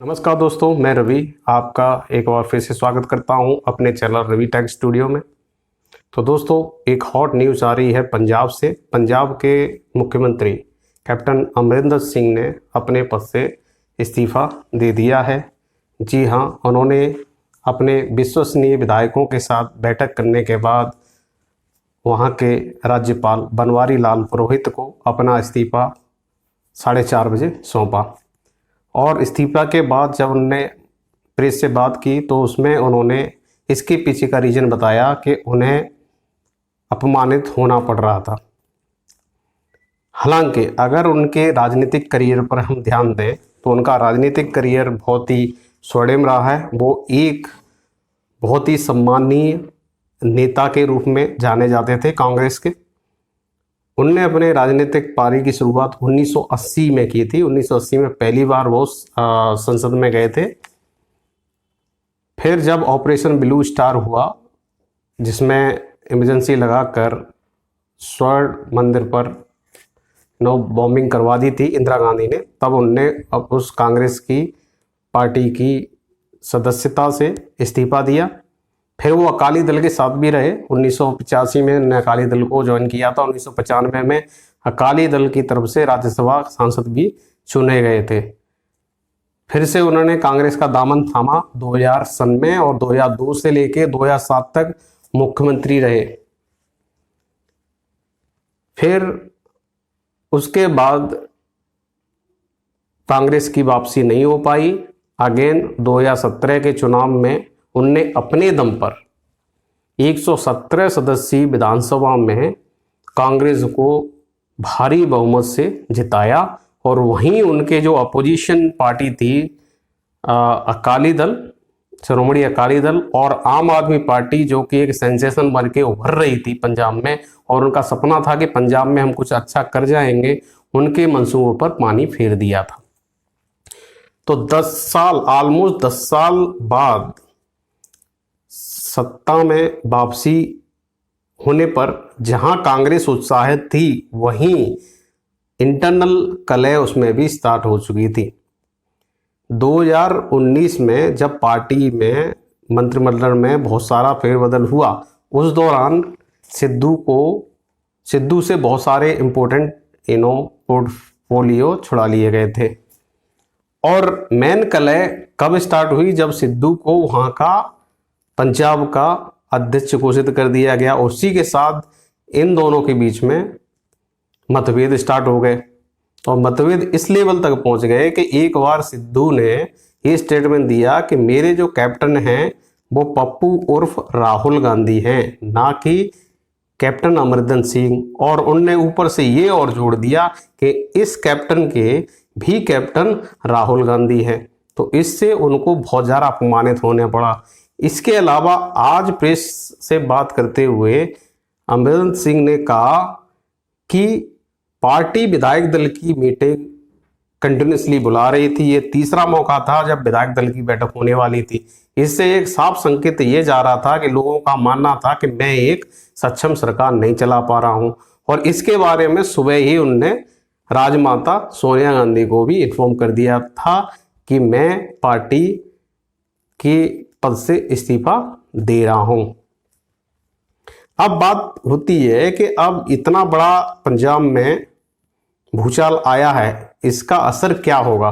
नमस्कार दोस्तों, मैं रवि आपका एक बार फिर से स्वागत करता हूं अपने चैनल रवि टेक स्टूडियो में। तो दोस्तों, एक हॉट न्यूज़ आ रही है पंजाब से। पंजाब के मुख्यमंत्री कैप्टन अमरिंदर सिंह ने अपने पद से इस्तीफ़ा दे दिया है। जी हाँ, उन्होंने अपने विश्वसनीय विधायकों के साथ बैठक करने के बाद वहाँ के राज्यपाल बनवारी लाल पुरोहित को अपना इस्तीफ़ा 4:30 बजे सौंपा। और इस्तीफा के बाद जब उन्होंने प्रेस से बात की तो उसमें उन्होंने इसके पीछे का रीज़न बताया कि उन्हें अपमानित होना पड़ रहा था। हालांकि अगर उनके राजनीतिक करियर पर हम ध्यान दें तो उनका राजनीतिक करियर बहुत ही स्वर्णिम रहा है। वो एक बहुत ही सम्मानीय नेता के रूप में जाने जाते थे कांग्रेस के। उनने अपने राजनीतिक पारी की शुरुआत 1980 में की थी। 1980 में पहली बार वो संसद में गए थे। फिर जब ऑपरेशन ब्लू स्टार हुआ, जिसमें इमरजेंसी लगाकर स्वर्ण मंदिर पर बॉम्बिंग करवा दी थी इंदिरा गांधी ने, तब उनने अब उस कांग्रेस की पार्टी की सदस्यता से इस्तीफा दिया। फिर वो अकाली दल के साथ भी रहे। 1985 में उन्होंने अकाली दल को ज्वाइन किया था। 1995 में अकाली दल की तरफ से राज्यसभा सांसद भी चुने गए थे। फिर से उन्होंने कांग्रेस का दामन थामा 2000 सन में, और 2002 से लेकर 2007 तक मुख्यमंत्री रहे। फिर उसके बाद कांग्रेस की वापसी नहीं हो पाई। अगेन 2017 के चुनाव में उनने अपने दम पर 117 सदस्यीय विधानसभा में कांग्रेस को भारी बहुमत से जिताया। और वहीं उनके जो अपोजिशन पार्टी थी, अकाली दल, श्रोमणी अकाली दल और आम आदमी पार्टी, जो कि एक सेंसेशन बन के उभर रही थी पंजाब में, और उनका सपना था कि पंजाब में हम कुछ अच्छा कर जाएंगे, उनके मंसूबों पर पानी फेर दिया था। तो 10 साल, ऑलमोस्ट 10 साल बाद सत्ता में वापसी होने पर जहां कांग्रेस उत्साहित थी, वहीं इंटरनल कलह उसमें भी स्टार्ट हो चुकी थी। 2019 में जब पार्टी में मंत्रिमंडल में बहुत सारा फेरबदल हुआ, उस दौरान सिद्धू से बहुत सारे इम्पोर्टेंट पोर्टफोलियो छुड़ा लिए गए थे। और मेन कलह कब स्टार्ट हुई? जब सिद्धू को वहाँ का पंजाब का अध्यक्ष घोषित कर दिया गया। उसी के साथ इन दोनों के बीच में मतभेद स्टार्ट हो गए, और मतभेद इस लेवल तक पहुंच गए कि एक बार सिद्धू ने ये स्टेटमेंट दिया कि मेरे जो कैप्टन हैं वो पप्पू उर्फ राहुल गांधी हैं, ना कि कैप्टन अमरिंदर सिंह। और उनने ऊपर से ये और जोड़ दिया कि इस कैप्टन के भी कैप्टन राहुल गांधी हैं। तो इससे उनको बहुत ज़्यादा अपमानित होने पड़ा। इसके अलावा आज प्रेस से बात करते हुए अमरिंदर सिंह ने कहा कि पार्टी विधायक दल की मीटिंग कंटिन्यूसली बुला रही थी। ये तीसरा मौका था जब विधायक दल की बैठक होने वाली थी। इससे एक साफ संकेत ये जा रहा था कि लोगों का मानना था कि मैं एक सक्षम सरकार नहीं चला पा रहा हूं। और इसके बारे में सुबह ही उनने राजमाता सोनिया गांधी को भी इन्फॉर्म कर दिया था कि मैं पार्टी की पद से इस्तीफा दे रहा हूं। अब बात होती है कि अब इतना बड़ा पंजाब में भूचाल आया है, इसका असर क्या होगा?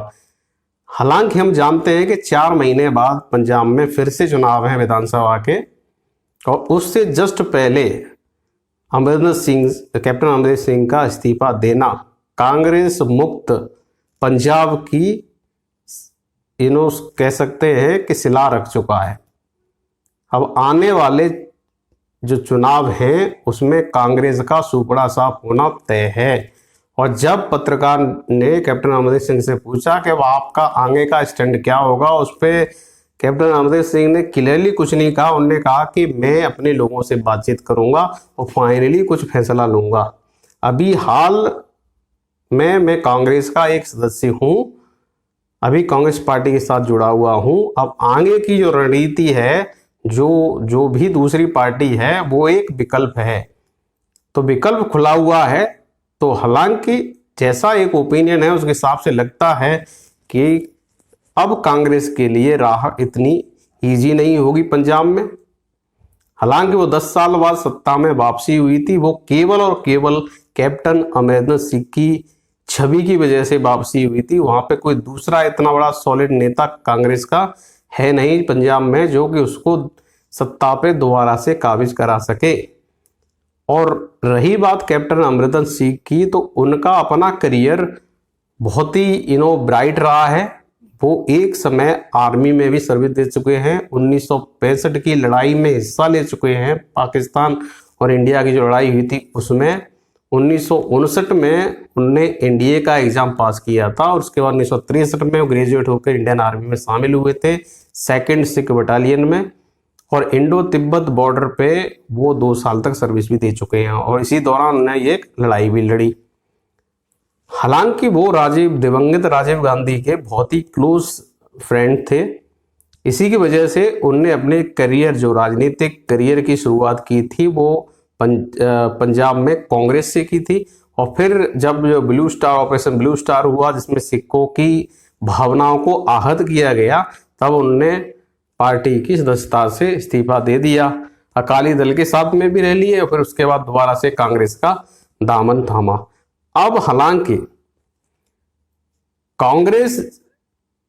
हालांकि हम जानते हैं कि 4 महीने बाद पंजाब में फिर से चुनाव है विधानसभा के, और उससे जस्ट पहले कैप्टन अमरिंदर सिंह का इस्तीफा देना कांग्रेस मुक्त पंजाब की कह सकते हैं कि सिला रख चुका है। अब आने वाले जो चुनाव हैं उसमें कांग्रेस का सुपड़ा साफ होना तय है। और जब पत्रकार ने कैप्टन अमरिंदर सिंह से पूछा कि वह आपका आगे का स्टैंड क्या होगा, उस पर कैप्टन अमरिंदर सिंह ने क्लियरली कुछ नहीं कहा। उन्होंने कहा कि मैं अपने लोगों से बातचीत करूंगा और फाइनली कुछ फैसला लूंगा। अभी हाल में मैं कांग्रेस का एक सदस्य हूं, अभी कांग्रेस पार्टी के साथ जुड़ा हुआ हूं। अब आगे की जो रणनीति है, जो भी दूसरी पार्टी है, वो एक विकल्प है। तो विकल्प खुला हुआ है। तो हालांकि जैसा एक ओपिनियन है उसके हिसाब से लगता है कि अब कांग्रेस के लिए राह इतनी इजी नहीं होगी पंजाब में। हालांकि वो 10 साल बाद सत्ता में वापसी हुई थी, वो केवल और केवल कैप्टन अमरिंदर सिंह की छवि की वजह से वापसी हुई थी। वहां पे कोई दूसरा इतना बड़ा सॉलिड नेता कांग्रेस का है नहीं पंजाब में जो कि उसको सत्ता पे दोबारा से काबिज करा सके। और रही बात कैप्टन अमरिंदर सिंह की, तो उनका अपना करियर बहुत ही ब्राइट रहा है। वो एक समय आर्मी में भी सर्विस दे चुके हैं, 1965 की लड़ाई में हिस्सा ले चुके हैं। पाकिस्तान और इंडिया की जो लड़ाई हुई थी उसमें 1959 में उनने एनडीए का एग्जाम पास किया था और उसके बाद 1963 में वो ग्रेजुएट होकर इंडियन आर्मी में शामिल हुए थे, 2nd सिख बटालियन में। और इंडो तिब्बत बॉर्डर पे वो 2 साल तक सर्विस भी दे चुके हैं और इसी दौरान उन्होंने ये लड़ाई भी लड़ी। हालांकि वो दिवंगत राजीव गांधी के बहुत ही क्लोज फ्रेंड थे। इसी की वजह से उनने अपने करियर, जो राजनीतिक करियर की शुरुआत की थी, वो पंजाब में कांग्रेस से की थी। और फिर जब जो blue star operation blue star हुआ, जिसमें सिखों की भावनाओं को आहत किया गया, तब उनने पार्टी की सदस्यता से इस्तीफा दे दिया। अकाली दल के साथ में भी रह लिए और फिर उसके बाद दोबारा से कांग्रेस का दामन थामा। अब हालांकि कांग्रेस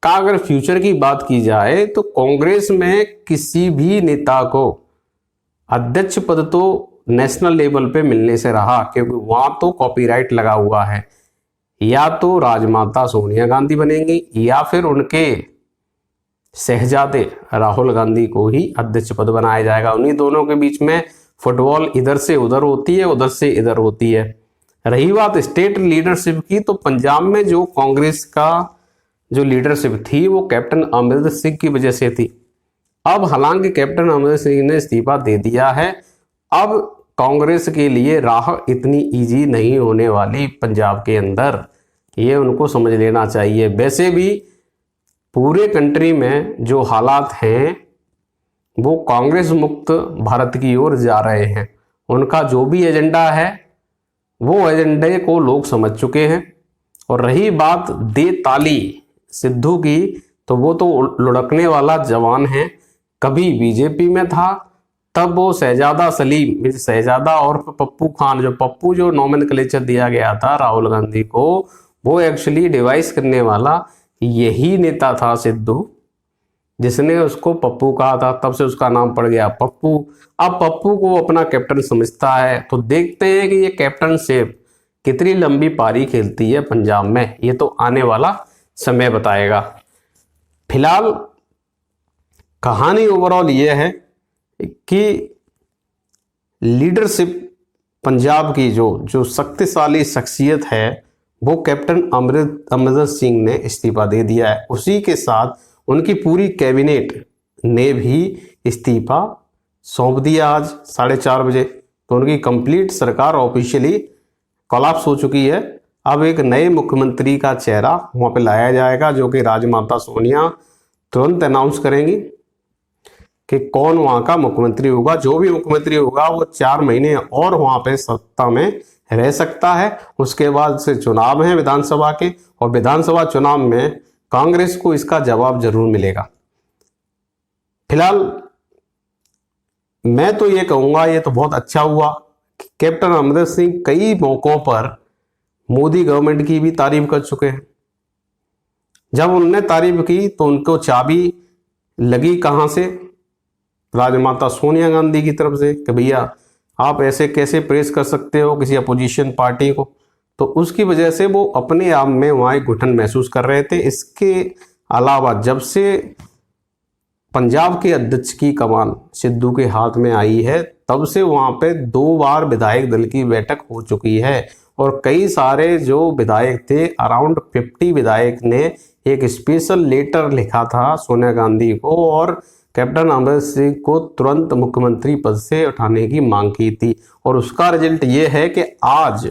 का अगर फ्यूचर की बात की जाए तो कांग्रेस में किसी भी नेता को अध्यक्ष पद तो नेशनल लेवल पे मिलने से रहा, क्योंकि वहां तो कॉपीराइट लगा हुआ है। या तो राजमाता सोनिया गांधी बनेंगी या फिर उनके शहजादे राहुल गांधी को ही अध्यक्ष पद बनाया जाएगा। उन्हीं दोनों के बीच में फुटबॉल इधर से उधर होती है, उधर से इधर होती है। रही बात स्टेट लीडरशिप की, तो पंजाब में जो कांग्रेस का जो लीडरशिप थी वो कैप्टन अमरिंदर सिंह की वजह से थी। अब हालांकि कैप्टन अमरिंदर सिंह ने इस्तीफा दे दिया है। अब कांग्रेस के लिए राह इतनी इजी नहीं होने वाली पंजाब के अंदर, ये उनको समझ लेना चाहिए। वैसे भी पूरे कंट्री में जो हालात हैं वो कांग्रेस मुक्त भारत की ओर जा रहे हैं। उनका जो भी एजेंडा है वो एजेंडे को लोग समझ चुके हैं। और रही बात दे ताली सिद्धू की, तो वो तो लुढ़कने वाला जवान है। कभी बीजेपी में था, तब वो शहजादा सलीम, शहजादा और पप्पू खान, जो नॉमेनक्लेचर दिया गया था राहुल गांधी को, वो एक्चुअली डिवाइस करने वाला यही नेता था सिद्धू, जिसने उसको पप्पू कहा था। तब से उसका नाम पड़ गया पप्पू। अब पप्पू को अपना कैप्टन समझता है। तो देखते हैं कि ये कैप्टनशिप कितनी लंबी पारी खेलती है पंजाब में, ये तो आने वाला समय बताएगा। फिलहाल कहानी ओवरऑल ये है कि लीडरशिप पंजाब की जो शक्तिशाली शख्सियत है वो कैप्टन अमरिंदर सिंह ने इस्तीफा दे दिया है। उसी के साथ उनकी पूरी कैबिनेट ने भी इस्तीफा सौंप दिया आज 4:30 बजे। तो उनकी कंप्लीट सरकार ऑफिशियली कोलैप्स हो चुकी है। अब एक नए मुख्यमंत्री का चेहरा वहां पे लाया जाएगा, जो कि राजमाता सोनिया तुरंत अनाउंस करेंगी कि कौन वहां का मुख्यमंत्री होगा। जो भी मुख्यमंत्री होगा वो 4 महीने और वहां पे सत्ता में रह सकता है। उसके बाद से चुनाव है विधानसभा के, और विधानसभा चुनाव में कांग्रेस को इसका जवाब जरूर मिलेगा। फिलहाल मैं तो ये कहूंगा, ये तो बहुत अच्छा हुआ कि कैप्टन अमरिंदर सिंह कई मौकों पर मोदी गवर्नमेंट की भी तारीफ कर चुके हैं। जब उन्होंने तारीफ की तो उनको चाबी लगी कहां से? राजमाता सोनिया गांधी की तरफ से, कि भैया आप ऐसे कैसे प्रेस कर सकते हो किसी अपोजिशन पार्टी को। तो उसकी वजह से वो अपने आप में वहाँ एक घुटन महसूस कर रहे थे। इसके अलावा जब से पंजाब के अध्यक्ष की कमान सिद्धू के हाथ में आई है, तब से वहाँ पे 2 बार विधायक दल की बैठक हो चुकी है और कई सारे जो विधायक थे, अराउंड 50 विधायक ने एक स्पेशल लेटर लिखा था सोनिया गांधी को और कैप्टन अमरिंदर सिंह को तुरंत मुख्यमंत्री पद से उठाने की मांग की थी। और उसका रिजल्ट ये है कि आज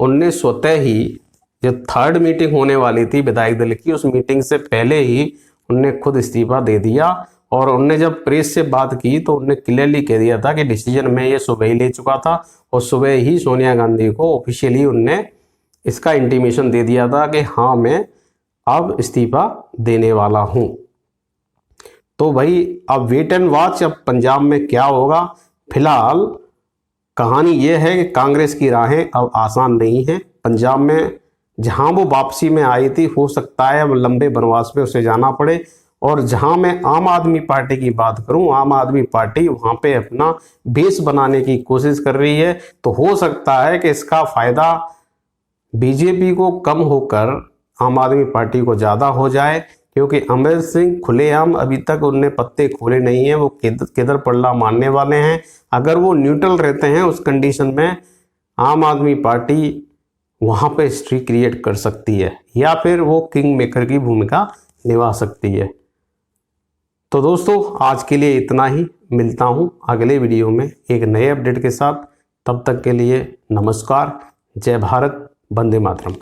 उनने स्वतः ही, जो 3rd मीटिंग होने वाली थी विधायक दल की, उस मीटिंग से पहले ही उनने खुद इस्तीफा दे दिया। और उनने जब प्रेस से बात की तो उनने क्लियरली कह दिया था कि डिसीजन मैं ये सुबह ही ले चुका था और सुबह ही सोनिया गांधी को ऑफिशियली उनने इसका इंटीमेशन दे दिया था कि हाँ, मैं अब इस्तीफा देने वाला हूं। तो भाई अब वेट एंड वॉच, अब पंजाब में क्या होगा। फिलहाल कहानी यह है कि कांग्रेस की राहें अब आसान नहीं है। पंजाब में जहां वो वापसी में आई थी, हो सकता है अब लंबे वनवास पे उसे जाना पड़े। और जहां मैं आम आदमी पार्टी की बात करूं, आम आदमी पार्टी वहां पे अपना बेस बनाने की कोशिश कर रही है। तो हो सकता है कि इसका फायदा बीजेपी को कम होकर आम आदमी पार्टी को ज़्यादा हो जाए, क्योंकि अमरिंदर सिंह खुलेआम अभी तक उनने पत्ते खोले नहीं हैं। वो किधर पल्ला मारने वाले हैं। अगर वो न्यूट्रल रहते हैं उस कंडीशन में आम आदमी पार्टी वहाँ पे हिस्ट्री क्रिएट कर सकती है, या फिर वो किंग मेकर की भूमिका निभा सकती है। तो दोस्तों आज के लिए इतना ही। मिलता हूँ अगले वीडियो में एक नए अपडेट के साथ। तब तक के लिए नमस्कार। जय भारत, वंदे मातरम।